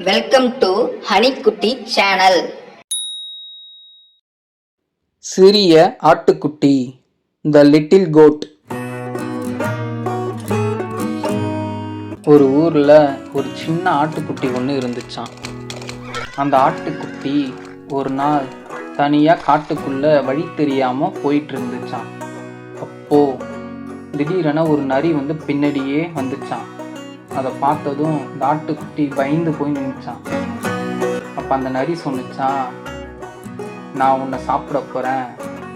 Welcome to ஹனிக்குட்டி channel. சிறிய ஆட்டுக்குட்டி, the little code. ஒரு ஊர்ல ஒரு சின்ன ஆட்டுக்குட்டி ஒன்று இருந்துச்சான். அந்த ஆட்டுக்குட்டி ஒரு நாள் தனியா காட்டுக்குள்ள வழி தெரியாம போயிட்டு இருந்துச்சான். அப்போ திடீரென ஒரு நரி பின்னாடியே வந்துச்சான். அதை பார்த்ததும் இந்த ஆட்டுக்குட்டி பயந்து போய் நின்றுச்சான். அப்போ அந்த நரி சொன்னிச்சான், நான் உன்னை சாப்பிட போகிறேன்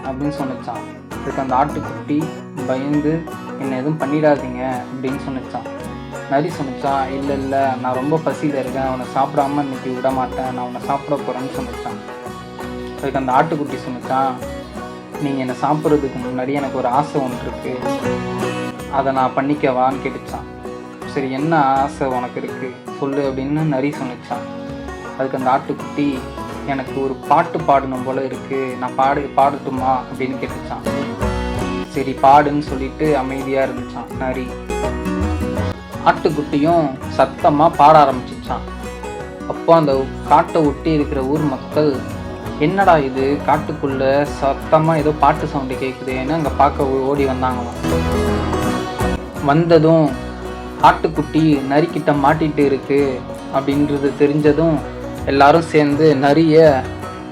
அப்படின்னு சொன்னிச்சான். அதுக்கு அந்த ஆட்டுக்குட்டி பயந்து என்னை எதுவும் பண்ணிடாதீங்க அப்படின்னு சொன்னிச்சான். நரி சொன்னிச்சான், இல்லை இல்லை, நான் ரொம்ப பசியில் இருக்கேன், உன்னை சாப்பிடாம இன்னைக்கு விட மாட்டேன், நான் உன்னை சாப்பிட போகிறேன்னு சொன்னிச்சான். அதுக்கு அந்த ஆட்டுக்குட்டி சொன்னிச்சான், நீங்கள் என்னை சாப்பிட்றதுக்கு முன்னாடி எனக்கு ஒரு ஆசை ஒன்று இருக்குது, அதை நான் பண்ணிக்கவான்னு கேட்டுச்சான். சரி, என்ன ஆசை உனக்கு இருக்குது சொல்லு அப்படின்னு நரி சொன்னிச்சான். அதுக்கு அந்த ஆட்டுக்குட்டி, எனக்கு ஒரு பாட்டு பாடணும் போல இருக்குது, நான் பாடட்டுமா அப்படின்னு கேட்டுச்சான். சரி பாடுன்னு சொல்லிட்டு அமைதியாக இருந்துச்சான் நரி. ஆட்டுக்குட்டியும் சத்தமாக பாட ஆரம்பிச்சிச்சான். அப்போ அந்த காட்டை ஒட்டி இருக்கிற ஊர் மக்கள், என்னடா இது காட்டுக்குள்ள சத்தமாக ஏதோ பாட்டு சவுண்டு கேட்குதுன்னு அங்கே பார்க்க ஓடி வந்தாங்களாம். வந்ததும் ஆட்டுக்குட்டி நரிக்கிட்ட மாட்டிட்டு இருக்கு அப்படின்றது தெரிஞ்சதும் எல்லாரும் சேர்ந்து நரியை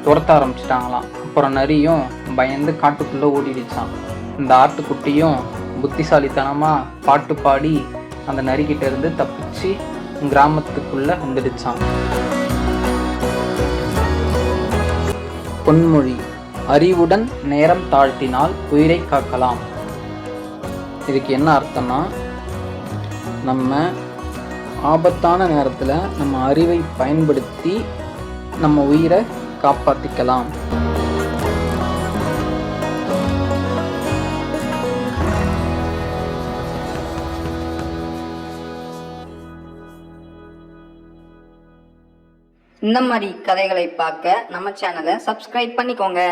துரத்த ஆரம்பிச்சிட்டாங்களாம். அப்புறம் நரியும் பயந்து காட்டுக்குள்ளே ஓடிடுச்சான். இந்த ஆட்டுக்குட்டியும் புத்திசாலித்தனமாக பாட்டு பாடி அந்த நரிக்கிட்ட இருந்து தப்பிச்சு கிராமத்துக்குள்ளே வந்துடுச்சான். பொன்மொழி: அறிவுடன் நேரம் தாழ்த்தினால் உயிரை காக்கலாம். இதுக்கு என்ன அர்த்தம்னா, நம்ம ஆபத்தான நேரத்தில் நம்ம அறிவை பயன்படுத்தி நம்ம உயிரை காப்பாற்றிக்கலாம். இந்த மாதிரி கதைகளை பார்க்க நம்ம சேனலை சப்ஸ்கிரைப் பண்ணிக்கோங்க.